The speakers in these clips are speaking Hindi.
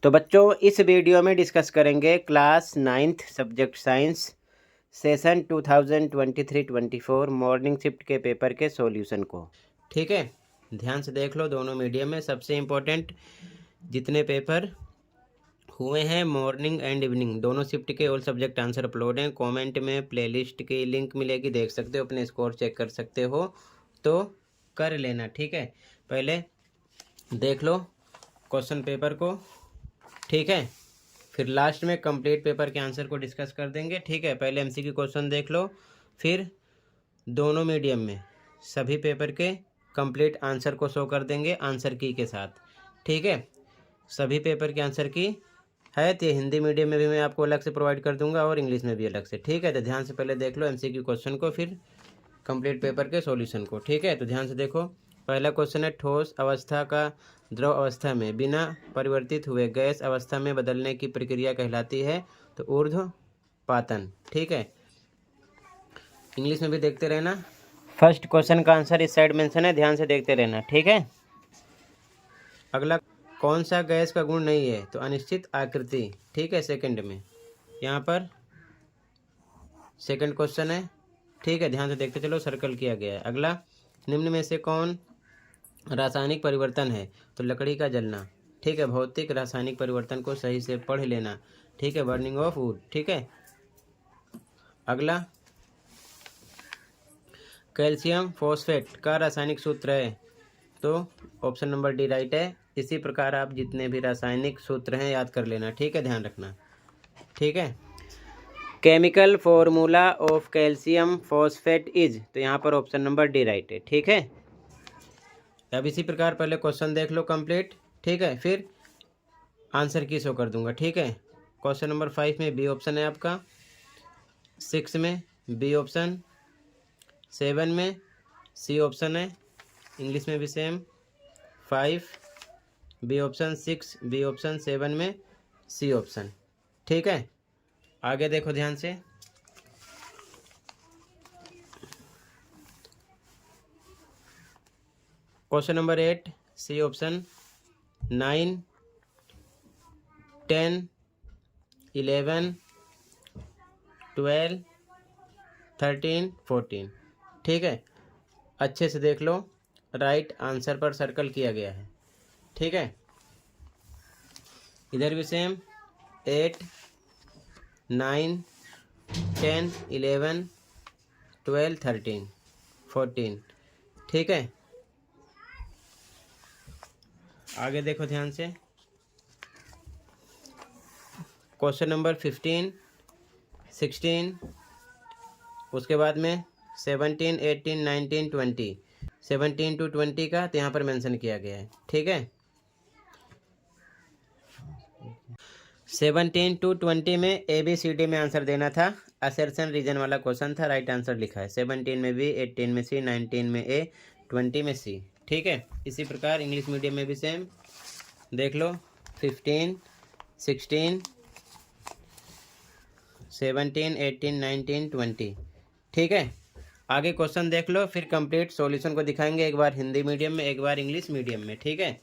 तो बच्चों इस वीडियो में डिस्कस करेंगे class 9th subject science session 2023-24 morning shift के पेपर के सॉल्यूशन को। ठीक है, ध्यान से देख लो। दोनों मीडियम में सबसे इम्पोर्टेंट जितने पेपर हुए हैं मॉर्निंग एंड इवनिंग दोनों शिफ्ट के ऑल सब्जेक्ट आंसर अपलोड हैं। कमेंट में प्लेलिस्ट की लिंक मिलेगी, देख सकते हो, अपने स्कोर चेक कर सकते हो तो कर लेना। ठीक है, पहले देख लो क्वेश्चन पेपर को। ठीक है, फिर लास्ट में कंप्लीट पेपर के आंसर को डिस्कस कर देंगे। ठीक है, पहले एमसीक्यू क्वेश्चन देख लो, फिर दोनों मीडियम में सभी पेपर के कंप्लीट आंसर को शो कर देंगे आंसर की के साथ। ठीक है, सभी पेपर के आंसर की है तो हिंदी मीडियम में भी मैं आपको अलग से प्रोवाइड कर दूंगा और इंग्लिश में भी अलग से। ठीक है, तो ध्यान से पहले देख लो एमसीक्यू क्वेश्चन को, फिर कंप्लीट पेपर के सॉल्यूशन को। ठीक है, तो ध्यान से देखो। पहला क्वेश्चन है, ठोस अवस्था का द्रव अवस्था में बिना परिवर्तित हुए गैस अवस्था में बदलने की प्रक्रिया कहलाती है तो ऊर्ध्वपातन। ठीक है, इंग्लिश में भी देखते रहना। फर्स्ट क्वेश्चन का आंसर इस साइड मेंशन है, ध्यान से देखते रहना। ठीक है, अगला, कौन सा गैस का गुण नहीं है तो अनिश्चित आकृति। ठीक है, सेकंड में यहाँ पर सेकंड क्वेश्चन है। ठीक है, ध्यान से देखते चलो, सर्कल किया गया है। अगला, निम्न में से कौन रासायनिक परिवर्तन है तो लकड़ी का जलना। ठीक है, भौतिक रासायनिक परिवर्तन को सही से पढ़ लेना। ठीक है, बर्निंग ऑफ वुड। ठीक है, अगला, कैल्शियम फॉस्फेट का रासायनिक सूत्र है तो ऑप्शन नंबर डी राइट है। इसी प्रकार आप जितने भी रासायनिक सूत्र हैं याद कर लेना। ठीक है, ध्यान रखना। ठीक है, chemical formula of calcium phosphate is, तो यहाँ पर ऑप्शन नंबर डी राइट है। ठीक है, अब इसी प्रकार पहले क्वेश्चन देख लो कंप्लीट। ठीक है, फिर आंसर की शो कर दूंगा। ठीक है, क्वेश्चन नंबर 5 में बी ऑप्शन है आपका, 6 में बी ऑप्शन, 7 में सी ऑप्शन है, इंग्लिश में भी same, 5 B option, 6 B option, 7 में सी ऑप्शन। ठीक है, आगे देखो ध्यान से। Question number 8 C option, 9 10 11 12 13 14। ठीक है, अच्छे से देख लो, राइट आंसर पर सर्कल किया गया है। ठीक है, इधर भी सेम, 8 9 10 11 12 13 14। ठीक है, आगे देखो ध्यान से। क्वेश्चन नंबर 15 16, उसके बाद में 17 18 19 20, 17 to 20 का तो यहाँ पर मेंशन किया गया है। ठीक है, 17 to 20 में ABCD में आंसर देना था, असर्शन रीजन वाला क्वेश्चन था, राइट आंसर लिखा है। 17 में B, 18 में C, 19 में A, 20 में C। ठीक है, इसी प्रकार इंग्लिश मीडियम में भी सेम देख लो, 15 16 17 18 19 20। ठीक है, आगे क्वेश्चन देख लो, फिर कंप्लीट सॉल्यूशन को दिखाएंगे, एक बार हिंदी मीडियम में एक बार इंग्लिश मीडियम में। ठीक है,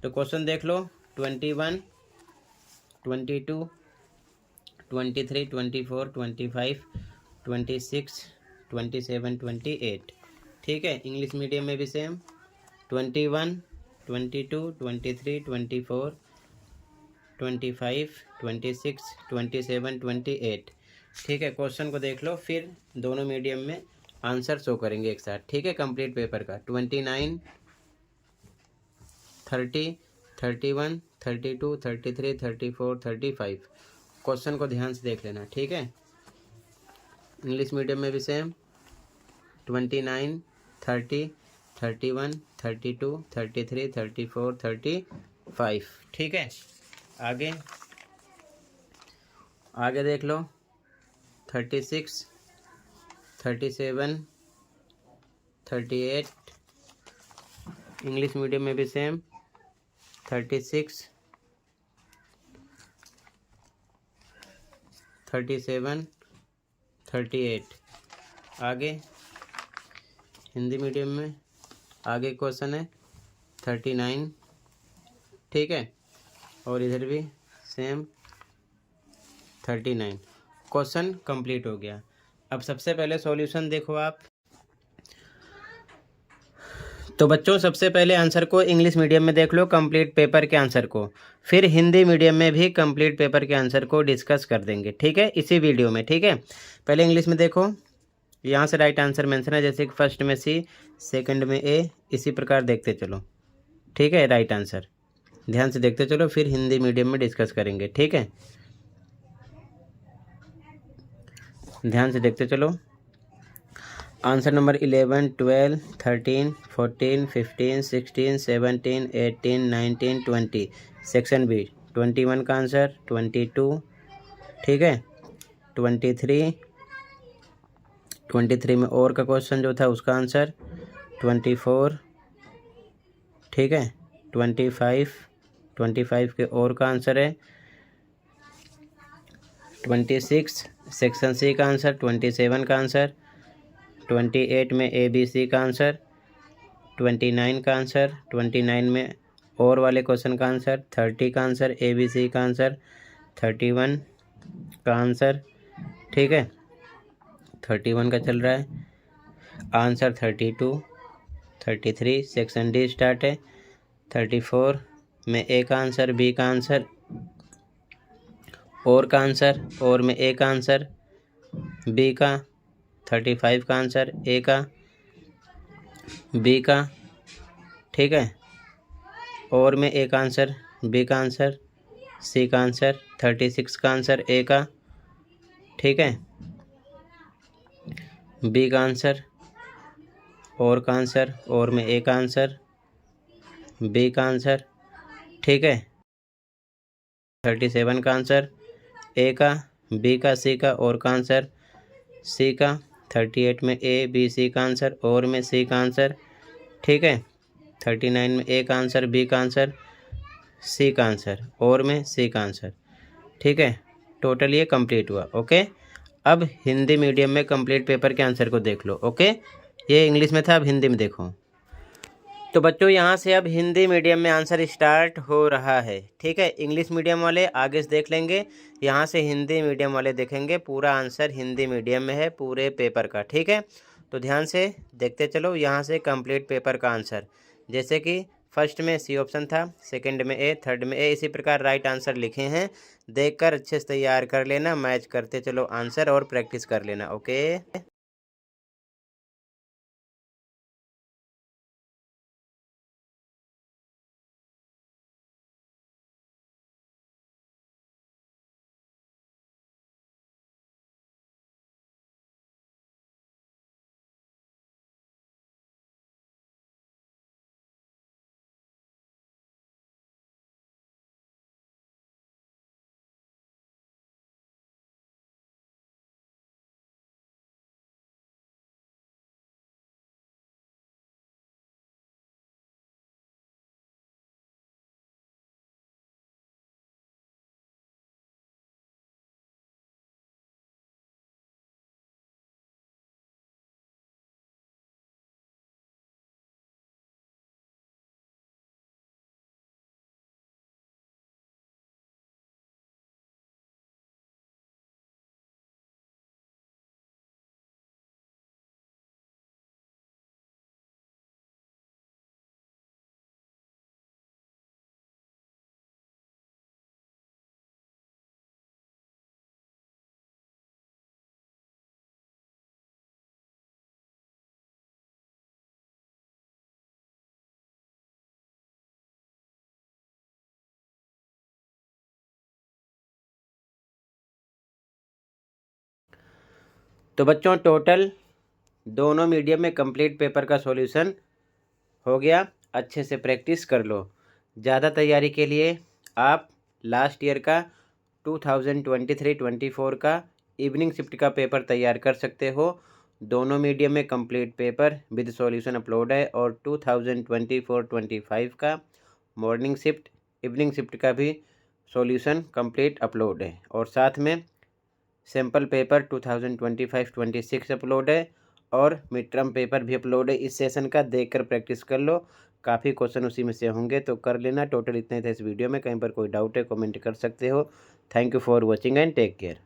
तो क्वेश्चन देख लो, 21 22 23 24 25 26 27 28। ठीक है, इंग्लिश मीडियम में भी सेम, 21 22 23 24 25 26 27 28। ठीक है, क्वेश्चन को देख लो, फिर दोनों मीडियम में आंसर शो करेंगे एक साथ। ठीक है, कंप्लीट पेपर का 29 30 31 32 33 34 35। क्वेश्चन को ध्यान से देख लेना। ठीक है, इंग्लिश मीडियम में भी सेम, 29 30 31 32 33 34 35। ठीक है, आगे आगे देख लो, 36 37 38, इंग्लिश मीडियम में भी सेम, 36 37 38। आगे हिंदी मीडियम में आगे क्वेश्चन है 39। ठीक है, और इधर भी सेम 39। क्वेश्चन कंप्लीट हो गया। अब सबसे पहले सॉल्यूशन देखो आप। तो बच्चों सबसे पहले आंसर को इंग्लिश मीडियम में देख लो, कंप्लीट पेपर के आंसर को, फिर हिंदी मीडियम में भी कंप्लीट पेपर के आंसर को डिस्कस कर देंगे, ठीक है, इसी वीडियो में, ठीक है। पहले इंग्लिश में देखो, यहाँ से राइट आंसर मेंशन है, जैसे कि फर्स्ट में सी, सेकंड में ए, इसी प्रकार देखते चलो, ठीक है, राइट आंसर ध्यान से देखते चलो, फिर हिंदी मीडियम में डिस्कस करेंगे, ठीक है, ध्यान से देखते चलो। Answer number 11, 12, 13, 14, 15, 16, 17, 18, 19, 20। सेक्शन बी 21 का आंसर, 22, ठीक है, 23, 23 में और का क्वेश्चन जो था उसका आंसर, 24, ठीक है, 25, 25 के और का आंसर है, 26 सेक्शन सी का आंसर, 27 का आंसर, 28 में ए बी सी का आंसर, 29 का आंसर, 29 में और वाले क्वेश्चन का आंसर, 30 का आंसर, ए बी सी का आंसर, 31 का आंसर, ठीक है, 31 का चल रहा है आंसर, 32, 33 सेक्शन डी स्टार्ट है, 34 में ए का आंसर, बी का आंसर, और का आंसर, और में ए का आंसर, बी का, 35 का आंसर, ए का, बी का, ठीक है, और में ए का आंसर, बी का आंसर, सी का आंसर, 36 का आंसर, ए का, ठीक है, बी का आंसर, और का आंसर, और में ए का आंसर, बी का आंसर, ठीक है, 37 का आंसर, ए का, बी का, सी का, और का आंसर, सी का, 38 में ए बी सी का आंसर, और में सी का आंसर, ठीक है, 39 में ए का आंसर, बी का आंसर, सी का आंसर, और में सी का आंसर, ठीक है, टोटल ये कंप्लीट हुआ, ओके। अब हिंदी मीडियम में कंप्लीट पेपर के आंसर को देख लो, ओके, ये इंग्लिश में था, अब हिंदी में देखो। तो बच्चों यहाँ से अब हिंदी मीडियम में आंसर स्टार्ट हो रहा है, ठीक है, इंग्लिश मीडियम वाले आगे से देख लेंगे, यहाँ से हिंदी मीडियम वाले देखेंगे, पूरा आंसर हिंदी मीडियम में है पूरे पेपर का, ठीक है। तो ध्यान से देखते चलो, यहाँ से कंप्लीट पेपर का आंसर, जैसे कि फर्स्ट में सी ऑप्शन था, सेकंड में ए, थर्ड में ए, इसी प्रकार राइट आंसर लिखे हैं, देखकर अच्छे से तैयार कर लेना, मैच करते चलो आंसर और प्रैक्टिस कर लेना, ओके। तो बच्चों टोटल दोनों मीडियम में कंप्लीट पेपर का सॉल्यूशन हो गया, अच्छे से प्रैक्टिस कर लो। ज़्यादा तैयारी के लिए आप लास्ट ईयर का 2023-24 का इवनिंग शिफ्ट का पेपर तैयार कर सकते हो। दोनों मीडियम में complete paper with solution upload है, और 2024-25 का मॉर्निंग शिफ्ट इवनिंग शिफ्ट का भी सॉल्यूशन कंप्लीट अपलोड है, और साथ में सैम्पल पेपर 2025-26 अपलोड है, और मिड टर्म पेपर भी अपलोड है। इस सेशन का देखकर प्रैक्टिस कर लो, काफ़ी क्वेश्चन उसी में से होंगे, तो कर लेना। टोटल इतना ही था इस वीडियो में। कहीं पर कोई डाउट है कमेंट कर सकते हो। Thank you for watching and take care.